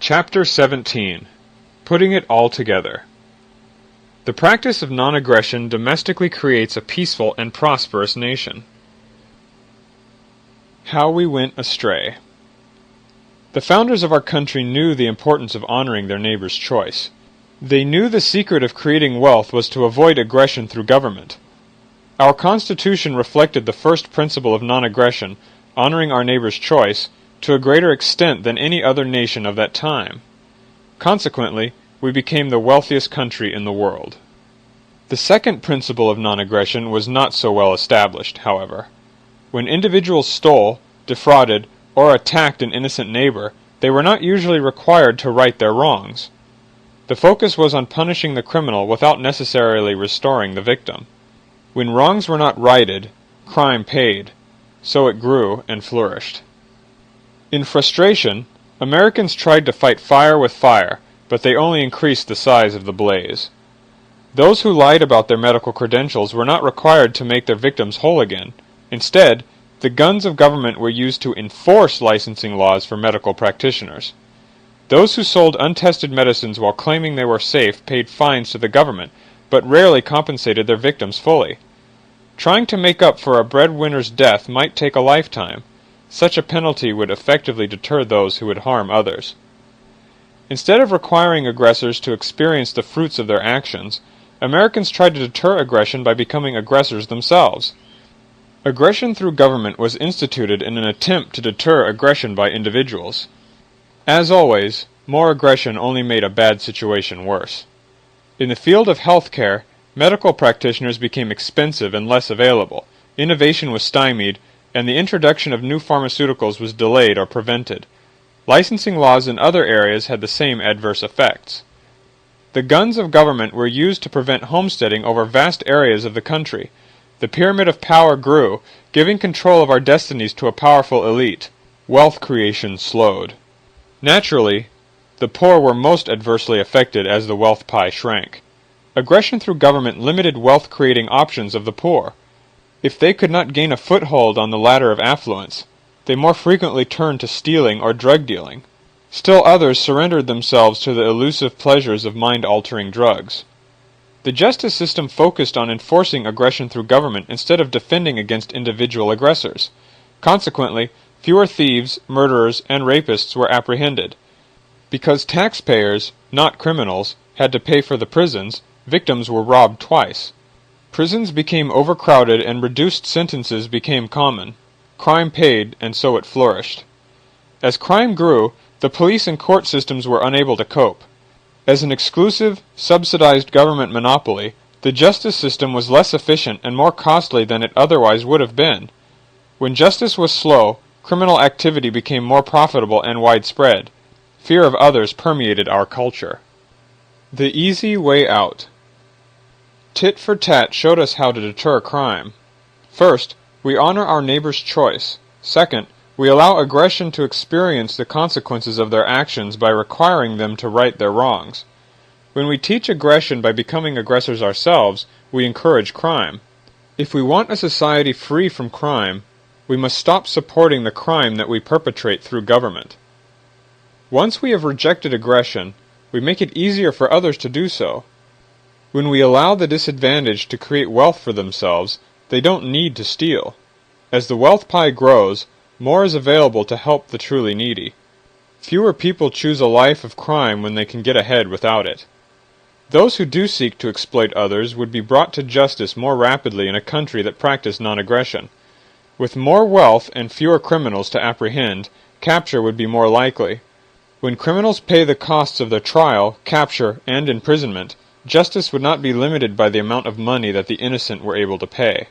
Chapter 17. Putting it all together. The practice of non-aggression domestically creates a peaceful and prosperous nation. How we went astray. The founders of our country knew the importance of honoring their neighbor's choice. They knew the secret of creating wealth was to avoid aggression through government. Our Constitution reflected the first principle of non-aggression, honoring our neighbor's choice, to a greater extent than any other nation of that time. Consequently, we became the wealthiest country in the world. The second principle of non-aggression was not so well established, however. When individuals stole, defrauded, or attacked an innocent neighbor, they were not usually required to right their wrongs. The focus was on punishing the criminal without necessarily restoring the victim. When wrongs were not righted, crime paid, so it grew and flourished. In frustration, Americans tried to fight fire with fire, but they only increased the size of the blaze. Those who lied about their medical credentials were not required to make their victims whole again. Instead, the guns of government were used to enforce licensing laws for medical practitioners. Those who sold untested medicines while claiming they were safe paid fines to the government, but rarely compensated their victims fully. Trying to make up for a breadwinner's death might take a lifetime. Such a penalty would effectively deter those who would harm others. Instead of requiring aggressors to experience the fruits of their actions, Americans tried to deter aggression by becoming aggressors themselves. Aggression through government was instituted in an attempt to deter aggression by individuals. As always, more aggression only made a bad situation worse. In the field of healthcare, medical practitioners became expensive and less available, innovation was stymied, and the introduction of new pharmaceuticals was delayed or prevented. Licensing laws in other areas had the same adverse effects. The guns of government were used to prevent homesteading over vast areas of the country. The pyramid of power grew, giving control of our destinies to a powerful elite. Wealth creation slowed. Naturally, the poor were most adversely affected as the wealth pie shrank. Aggression through government limited wealth-creating options of the poor. If they could not gain a foothold on the ladder of affluence, they more frequently turned to stealing or drug dealing. Still others surrendered themselves to the elusive pleasures of mind-altering drugs. The justice system focused on enforcing aggression through government instead of defending against individual aggressors. Consequently, fewer thieves, murderers, and rapists were apprehended. Because taxpayers, not criminals, had to pay for the prisons, victims were robbed twice. Prisons became overcrowded and reduced sentences became common. Crime paid, and so it flourished. As crime grew, the police and court systems were unable to cope. As an exclusive, subsidized government monopoly, the justice system was less efficient and more costly than it otherwise would have been. When justice was slow, criminal activity became more profitable and widespread. Fear of others permeated our culture. The easy way out. Tit for tat showed us how to deter crime. First, we honor our neighbor's choice. Second, we allow aggression to experience the consequences of their actions by requiring them to right their wrongs. When we teach aggression by becoming aggressors ourselves, we encourage crime. If we want a society free from crime, we must stop supporting the crime that we perpetrate through government. Once we have rejected aggression, we make it easier for others to do so. When we allow the disadvantaged to create wealth for themselves, they don't need to steal. As the wealth pie grows, more is available to help the truly needy. Fewer people choose a life of crime when they can get ahead without it. Those who do seek to exploit others would be brought to justice more rapidly in a country that practiced non-aggression. With more wealth and fewer criminals to apprehend, capture would be more likely. When criminals pay the costs of their trial, capture, and imprisonment, justice would not be limited by the amount of money that the innocent were able to pay.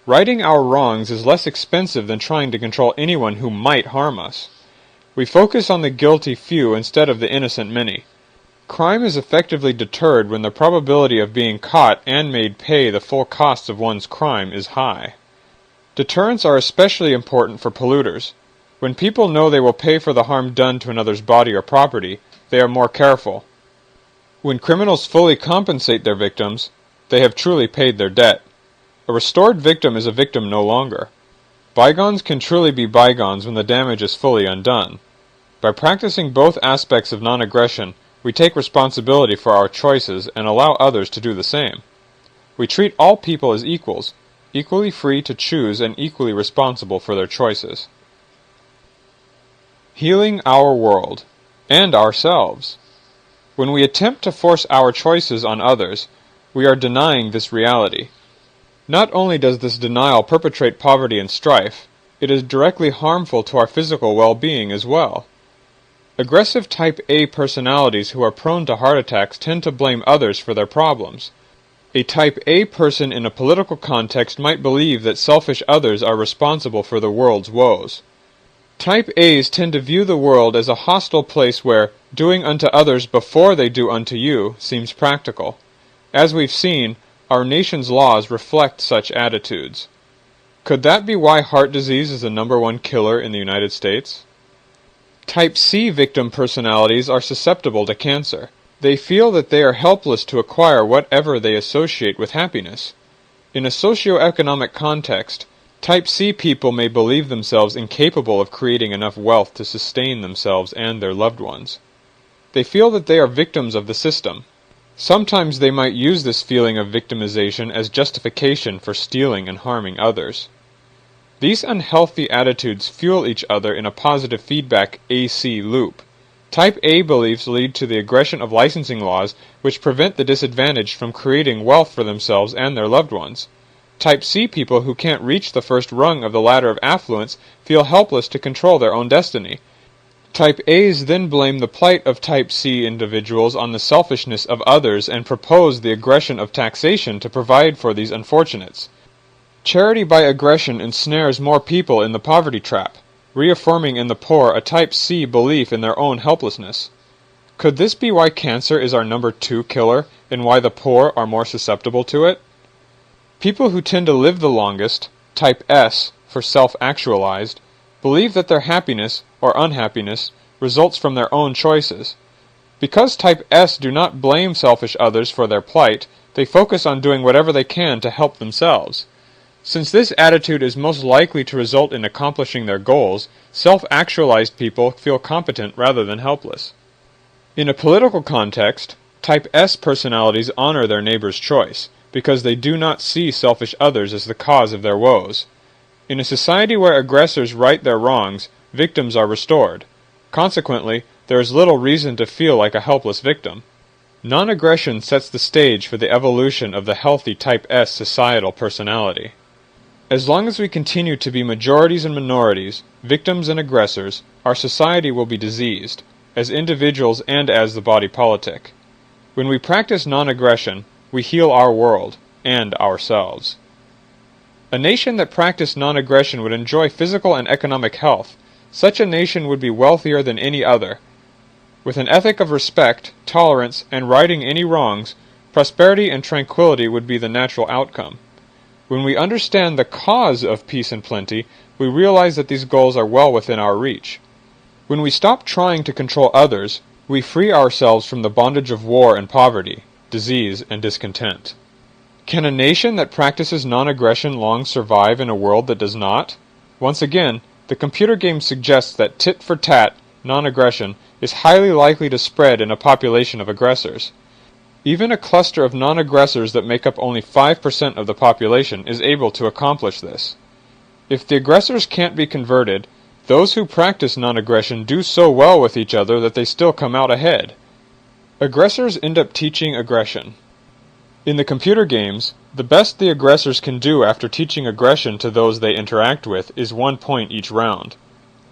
Righting our wrongs is less expensive than trying to control anyone who might harm us. We focus on the guilty few instead of the innocent many. Crime is effectively deterred when the probability of being caught and made pay the full costs of one's crime is high. Deterrents are especially important for polluters. When people know they will pay for the harm done to another's body or property, they are more careful. When criminals fully compensate their victims, they have truly paid their debt. A restored victim is a victim no longer. Bygones can truly be bygones when the damage is fully undone. By practicing both aspects of non-aggression, we take responsibility for our choices and allow others to do the same. We treat all people as equals, equally free to choose and equally responsible for their choices. Healing our world and ourselves. When we attempt to force our choices on others, we are denying this reality. Not only does this denial perpetuate poverty and strife, it is directly harmful to our physical well-being as well. Aggressive type A personalities who are prone to heart attacks tend to blame others for their problems. A type A person in a political context might believe that selfish others are responsible for the world's woes. Type A's tend to view the world as a hostile place where doing unto others before they do unto you seems practical. As we've seen, our nation's laws reflect such attitudes. Could that be why heart disease is the #1 killer in the United States? Type C victim personalities are susceptible to cancer. They feel that they are helpless to acquire whatever they associate with happiness. In a socio-economic context, Type C people may believe themselves incapable of creating enough wealth to sustain themselves and their loved ones. They feel that they are victims of the system. Sometimes they might use this feeling of victimization as justification for stealing and harming others. These unhealthy attitudes fuel each other in a positive feedback AC loop. Type A beliefs lead to the aggression of licensing laws which prevent the disadvantaged from creating wealth for themselves and their loved ones. Type C people who can't reach the first rung of the ladder of affluence feel helpless to control their own destiny. Type A's then blame the plight of Type C individuals on the selfishness of others and propose the aggression of taxation to provide for these unfortunates. Charity by aggression ensnares more people in the poverty trap, reaffirming in the poor a Type C belief in their own helplessness. Could this be why cancer is our #2 killer and why the poor are more susceptible to it? People who tend to live the longest, Type S for self-actualized, believe that their happiness or unhappiness results from their own choices. Because Type S do not blame selfish others for their plight, they focus on doing whatever they can to help themselves. Since this attitude is most likely to result in accomplishing their goals, self-actualized people feel competent rather than helpless. In a political context, Type S personalities honor their neighbor's choice, because they do not see selfish others as the cause of their woes. In a society where aggressors right their wrongs, victims are restored. Consequently, there is little reason to feel like a helpless victim. Non-aggression sets the stage for the evolution of the healthy Type S societal personality. As long as we continue to be majorities and minorities, victims and aggressors, our society will be diseased, as individuals and as the body politic. When we practice non-aggression, we heal our world and ourselves. A nation that practiced non-aggression would enjoy physical and economic health. Such a nation would be wealthier than any other. With an ethic of respect, tolerance, and righting any wrongs, prosperity and tranquility would be the natural outcome. When we understand the cause of peace and plenty, we realize that these goals are well within our reach. When we stop trying to control others, we free ourselves from the bondage of war and poverty, disease and discontent. Can a nation that practices non-aggression long survive in a world that does not? Once again, the computer game suggests that tit-for-tat, non-aggression, is highly likely to spread in a population of aggressors. Even a cluster of non-aggressors that make up only 5% of the population is able to accomplish this. If the aggressors can't be converted, those who practice non-aggression do so well with each other that they still come out ahead. Aggressors end up teaching aggression. In the computer games, the best the aggressors can do after teaching aggression to those they interact with is 1 point each round.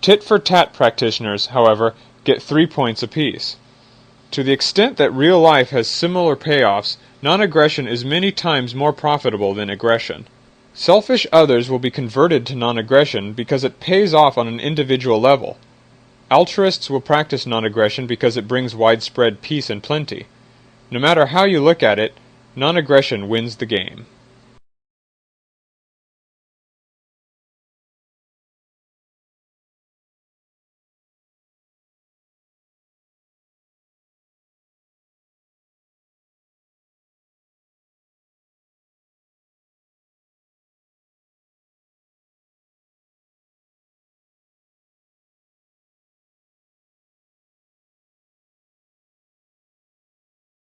Tit-for-tat practitioners, however, get 3 points apiece. To the extent that real life has similar payoffs, non-aggression is many times more profitable than aggression. Selfish others will be converted to non-aggression because it pays off on an individual level. Altruists will practice non-aggression because it brings widespread peace and plenty. No matter how you look at it, non-aggression wins the game.